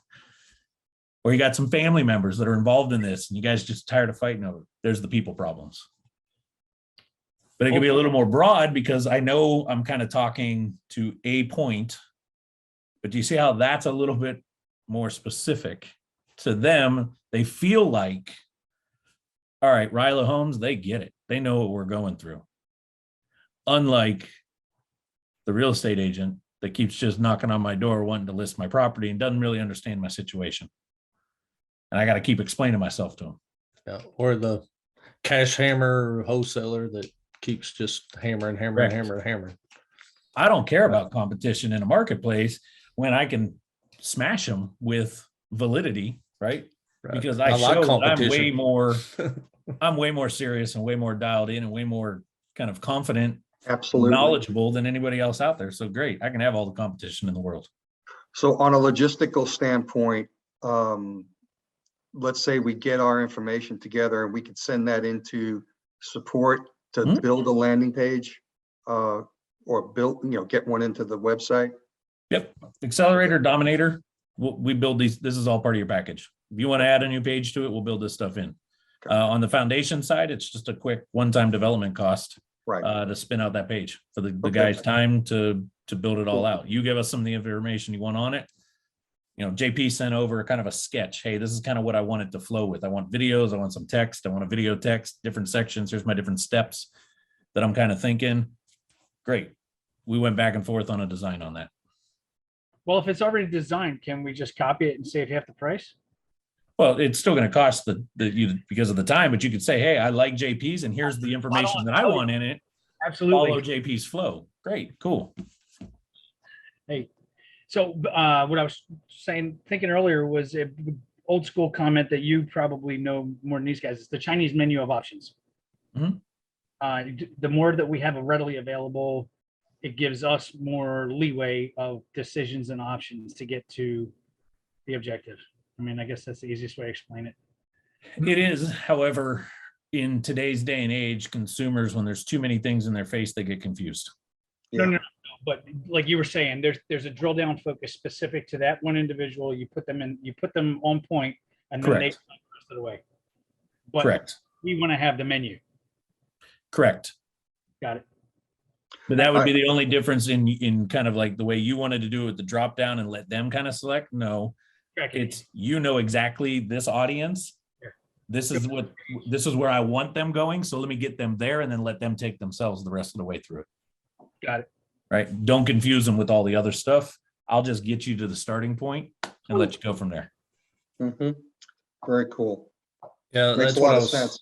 Speaker 1: Or you got some family members that are involved in this and you guys just tired of fighting over it. There's the people problems. But it could be a little more broad because I know I'm kind of talking to a point, but do you see how that's a little bit more specific to them, they feel like, all right, Ryla Homes, they get it. They know what we're going through. Unlike the real estate agent that keeps just knocking on my door wanting to list my property and doesn't really understand my situation. And I got to keep explaining myself to them.
Speaker 2: Yeah, or the cash hammer wholesaler that keeps just hammering.
Speaker 1: I don't care about competition in a marketplace when I can smash them with validity, right? Because I
Speaker 2: like
Speaker 1: show that
Speaker 2: competition.
Speaker 1: I'm way more serious and way more dialed in and way more kind of confident,
Speaker 3: Absolutely.
Speaker 1: knowledgeable than anybody else out there. So great. I can have all the competition in the world.
Speaker 3: So on a logistical standpoint, let's say we get our information together and we could send that into support to build a landing page, or build, get one into the website.
Speaker 1: Yep. Accelerator, Dominator. We build these. This is all part of your package. If you want to add a new page to it, we'll build this stuff in.
Speaker 3: Okay.
Speaker 1: On the foundation side, it's just a quick one-time development cost,
Speaker 3: Right.
Speaker 1: To spin out that page for the
Speaker 3: Okay.
Speaker 1: guy's time to build it all
Speaker 3: Cool.
Speaker 1: out. You give us some of the information you want on it. JP sent over kind of a sketch. Hey, this is kind of what I want it to flow with. I want videos. I want some text. I want a video text, different sections. Here's my different steps that I'm kind of thinking. Great. We went back and forth on a design on that.
Speaker 4: Well, if it's already designed, can we just copy it and save half the price?
Speaker 1: Well, it's still going to cost you because of the time, but you could say, hey, I like JP's and here's the information that I want in it.
Speaker 4: Absolutely.
Speaker 1: Follow JP's flow. Great. Cool.
Speaker 4: Hey, so what I was thinking earlier was an old school comment that you probably know more than these guys. It's the Chinese menu of options.
Speaker 1: Mhm.
Speaker 4: The more that we have readily available, it gives us more leeway of decisions and options to get to the objective. I mean, I guess that's the easiest way to explain it.
Speaker 1: It is. However, in today's day and age, consumers, when there's too many things in their face, they get confused.
Speaker 3: Yeah.
Speaker 4: No. But like you were saying, there's a drill down focus specific to that one individual. You put them on point, and then they
Speaker 1: Correct.
Speaker 4: go the rest of the way. But
Speaker 1: Correct.
Speaker 4: we want to have the menu.
Speaker 1: Correct.
Speaker 4: Got it.
Speaker 1: But that would be the only difference in kind of like the way you wanted to do it with the drop down and let them kind of select. No, it's, exactly this audience.
Speaker 4: Sure.
Speaker 1: This is where I want them going. So let me get them there and then let them take themselves the rest of the way through it.
Speaker 4: Got it.
Speaker 1: Right. Don't confuse them with all the other stuff. I'll just get you to the starting point and let you go from there.
Speaker 3: Mm-hmm. Very cool.
Speaker 2: Yeah,
Speaker 3: Makes
Speaker 2: that's
Speaker 3: a lot of sense.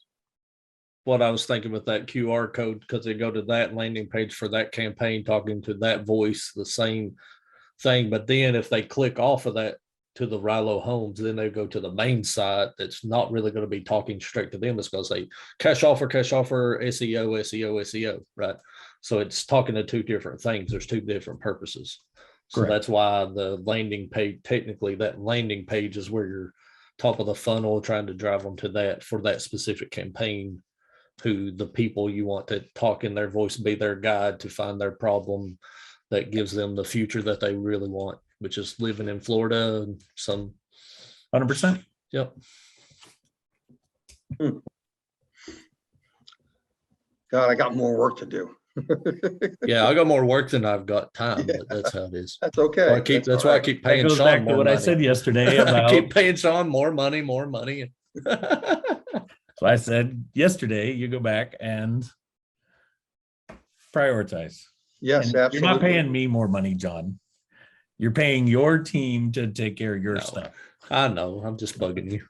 Speaker 2: What I was thinking with that QR code, because they go to that landing page for that campaign, talking to that voice, the same thing. But then if they click off of that to the Rylo Homes, then they go to the main site that's not really going to be talking straight to them. It's going to say cash offer, SEO, right? So it's talking to two different things. There's two different purposes. So
Speaker 1: Correct.
Speaker 2: that's why the landing page, technically that landing page is where you're top of the funnel, trying to drive them to that for that specific campaign, who the people you want to talk in their voice, be their guide to find their problem that gives them the future that they really want, which is living in Florida and some
Speaker 1: 100%.
Speaker 2: Yep.
Speaker 3: God, I got more work to do.
Speaker 2: Yeah, I got more work than I've got time, but that's how it is.
Speaker 3: That's okay.
Speaker 2: That's why I keep paying
Speaker 1: That goes
Speaker 2: Sean
Speaker 1: back to
Speaker 2: more
Speaker 1: what
Speaker 2: money.
Speaker 1: I said yesterday about.
Speaker 2: I keep paying Sean more money.
Speaker 1: So I said yesterday, you go back and prioritize.
Speaker 3: Yes,
Speaker 1: And
Speaker 3: absolutely.
Speaker 1: You're not paying me more money, John. You're paying your team to take care of your
Speaker 2: No.
Speaker 1: stuff.
Speaker 2: I know. I'm just bugging you.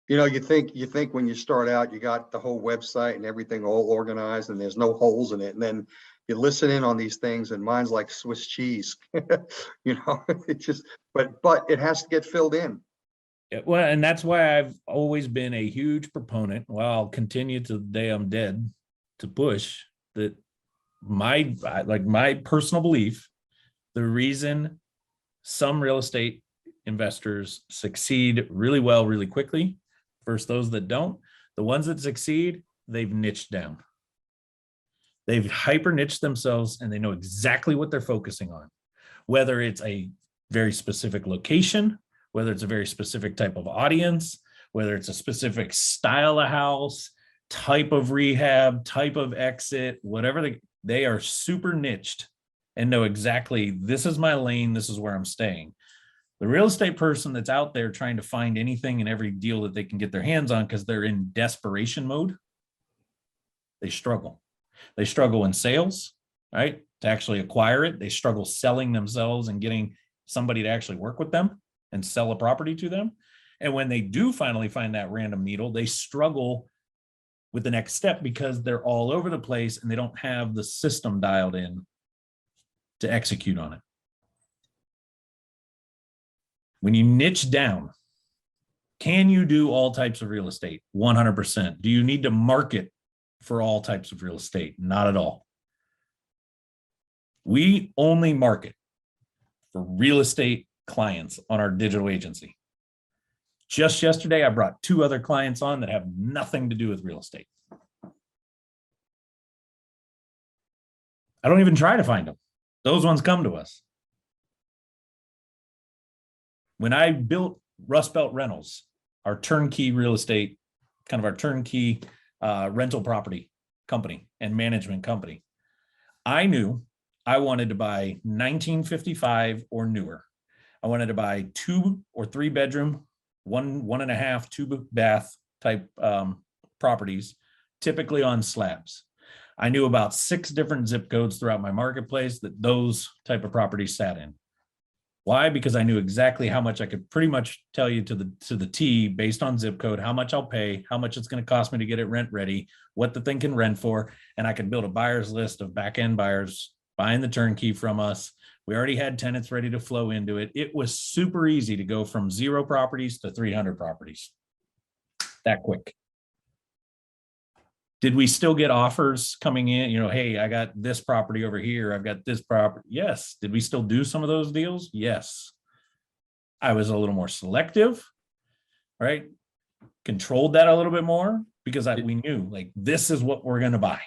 Speaker 3: You think when you start out, you got the whole website and everything all organized and there's no holes in it. And then you listen in on these things and mine's like Swiss cheese. It just, but it has to get filled in.
Speaker 1: Well, and that's why I've always been a huge proponent. Well, I'll continue to the day I'm dead to push that my personal belief, the reason some real estate investors succeed really well, really quickly, versus those that don't, the ones that succeed, they've niched down. They've hyper niched themselves and they know exactly what they're focusing on, whether it's a very specific location, whether it's a very specific type of audience, whether it's a specific style of house, type of rehab, type of exit, whatever they are super niched and know exactly this is my lane, this is where I'm staying. The real estate person that's out there trying to find anything and every deal that they can get their hands on because they're in desperation mode, they struggle. They struggle in sales, right? To actually acquire it. They struggle selling themselves and getting somebody to actually work with them and sell a property to them. And when they do finally find that random needle, they struggle with the next step because they're all over the place and they don't have the system dialed in to execute on it. When you niche down, can you do all types of real estate? 100%. Do you need to market for all types of real estate? Not at all. We only market for real estate clients on our digital agency. Just yesterday, I brought 2 other clients on that have nothing to do with real estate. I don't even try to find them. Those ones come to us. When I built Rust Belt Rentals, our turnkey real estate, kind of our turnkey rental property company and management company, I knew I wanted to buy 1955 or newer. I wanted to buy 2 or 3 bedroom, 1.5, 2 bath type properties, typically on slabs. I knew about 6 different zip codes throughout my marketplace that those type of properties sat in. Why? Because I knew exactly how much I could pretty much tell you to the T based on zip code, how much I'll pay, how much it's going to cost me to get it rent ready, what the thing can rent for, and I could build a buyer's list of back-end buyers buying the turnkey from us. We already had tenants ready to flow into it. It was super easy to go from 0 properties to 300 properties that quick. Did we still get offers coming in? You know, hey, I got this property over here. I've got this property. Yes. Did we still do some of those deals? Yes. I was a little more selective, right? Controlled that a little bit more because we knew like, this is what we're going to buy.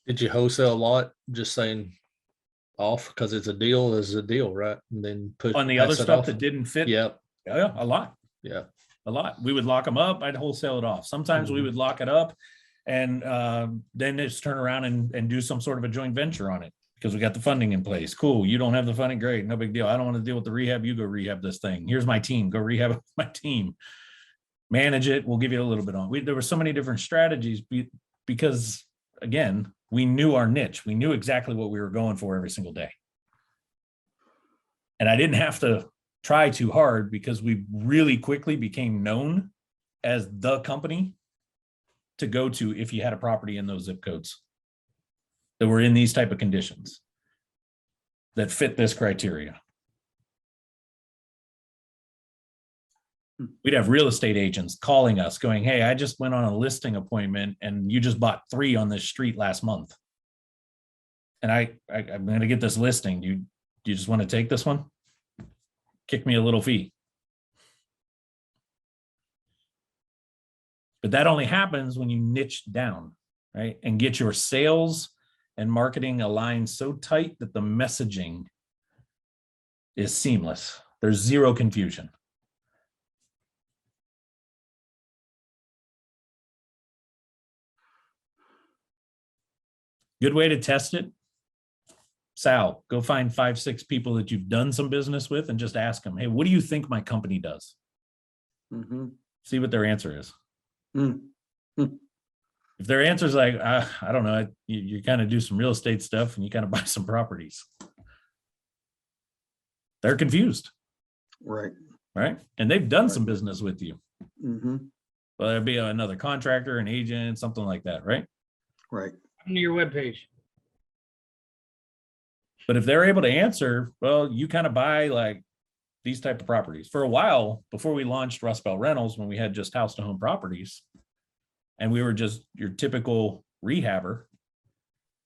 Speaker 2: Did you wholesale a lot? Just saying off because it's a deal is a deal, right? And then put
Speaker 1: on the other stuff that didn't fit.
Speaker 2: Yep.
Speaker 1: Yeah, a lot.
Speaker 2: Yeah.
Speaker 1: A lot. We would lock them up. I'd wholesale it off. Sometimes we would lock it up and then just turn around and do some sort of a joint venture on it because we got the funding in place. Cool. You don't have the funding. Great. No big deal. I don't want to deal with the rehab. You go rehab this thing. Here's my team. Go rehab it with my team. Manage it. We'll give you a little bit on. There were so many different strategies because, again, we knew our niche. We knew exactly what we were going for every single day. And I didn't have to try too hard because we really quickly became known as the company to go to if you had a property in those zip codes that were in these type of conditions that fit this criteria. We'd have real estate agents calling us going, hey, I just went on a listing appointment and you just bought 3 on this street last month. And I'm going to get this listing. Do you just want to take this one? Kick me a little fee. But that only happens when you niche down, right? And get your sales and marketing aligned so tight that the messaging is seamless. There's 0 confusion. Good way to test it. Sal, go find 5, 6 people that you've done some business with and just ask them, hey, what do you think my company does? See what their answer is. If their answer is like, I don't know, you kind of do some real estate stuff and you kind of buy some properties. They're confused.
Speaker 3: Right.
Speaker 1: Right. And they've done some business with you.
Speaker 3: Mm-hmm.
Speaker 1: Well, there'd be another contractor, an agent, something like that. Right.
Speaker 3: Right.
Speaker 4: On your webpage.
Speaker 1: But if they're able to answer, well, you kind of buy like these type of properties. For a while, before we launched Rust Belt Rentals, when we had just house to home properties, and we were just your typical rehabber,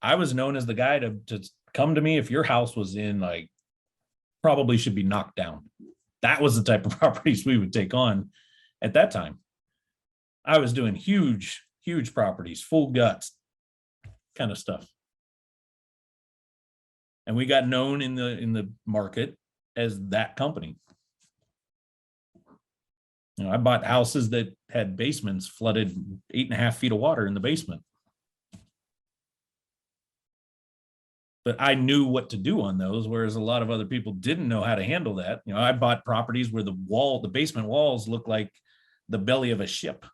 Speaker 1: I was known as the guy to come to me if your house was in like, probably should be knocked down. That was the type of properties we would take on at that time. I was doing huge properties, full guts kind of stuff. And we got known in the market as that company. You know, I bought houses that had basements flooded 8.5 feet of water in the basement. but I knew what to do on those, whereas a lot of other people didn't know how to handle that. You know, I bought properties where the basement walls look like the belly of a ship.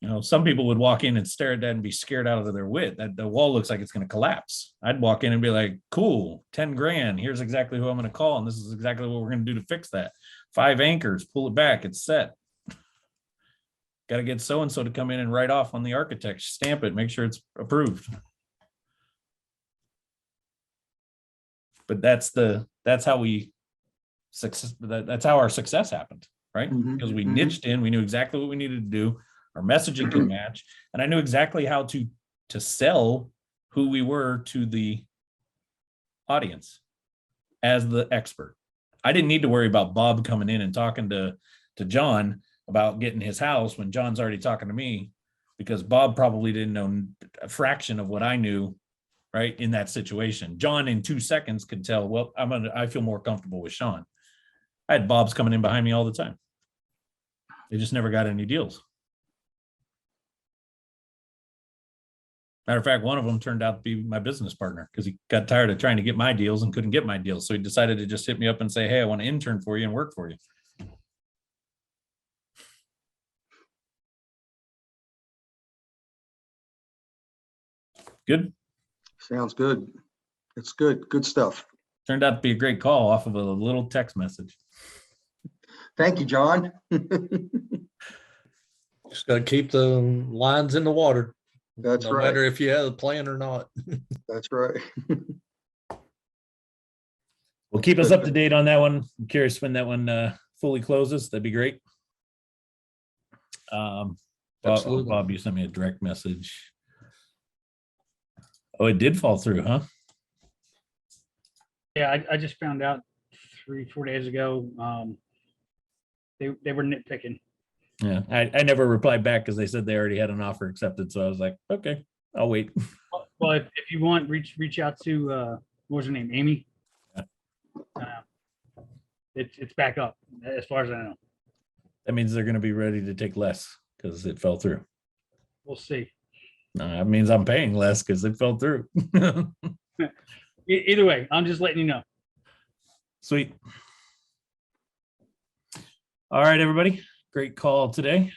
Speaker 1: You know, some people would walk in and stare at that and be scared out of their wit. That the wall looks like it's going to collapse. I'd walk in and be like, cool, 10 grand. Here's exactly who I'm going to call. And this is exactly what we're going to do to fix that. 5 anchors, pull it back. It's set. Got to get so-and-so to come in and write off on the architect, stamp it, make sure it's approved. But that's how we success. That's how our success happened, right? Because we niched in, we knew exactly what we needed to do. Our messaging could match, and I knew exactly how to sell who we were to the audience as the expert. I didn't need to worry about Bob coming in and talking to John about getting his house when John's already talking to me, because Bob probably didn't know a fraction of what I knew, right, in that situation. John in 2 seconds could tell, well, I feel more comfortable with Sean. I had Bob's coming in behind me all the time. They just never got any deals. Matter of fact, one of them turned out to be my business partner because he got tired of trying to get my deals and couldn't get my deals. So he decided to just hit me up and say, hey, I want to intern for you and work for you. Good.
Speaker 3: Sounds good. It's good. Good stuff.
Speaker 1: Turned out to be a great call off of a little text message.
Speaker 3: Thank you, John.
Speaker 2: Just gotta keep the lines in the water.
Speaker 3: That's
Speaker 2: no
Speaker 3: right.
Speaker 2: matter if you have a plan or not.
Speaker 3: That's right.
Speaker 1: Well, keep us up to date on that one. I'm curious when that one fully closes. That'd be great. Bob, you sent me a direct message. Oh, it did fall through, huh?
Speaker 4: Yeah, I just found out 3-4 days ago. They were nitpicking.
Speaker 1: Yeah, I never replied back because they said they already had an offer accepted. So I was like, okay, I'll wait.
Speaker 4: Well, if you want, reach out to what was her name, Amy.
Speaker 1: Yeah.
Speaker 4: It's back up as far as I know.
Speaker 1: That means they're going to be ready to take less because it fell through.
Speaker 4: We'll see.
Speaker 1: No, that means I'm paying less because it fell through.
Speaker 4: Either way, I'm just letting you know.
Speaker 1: Sweet. All right, everybody. Great call today.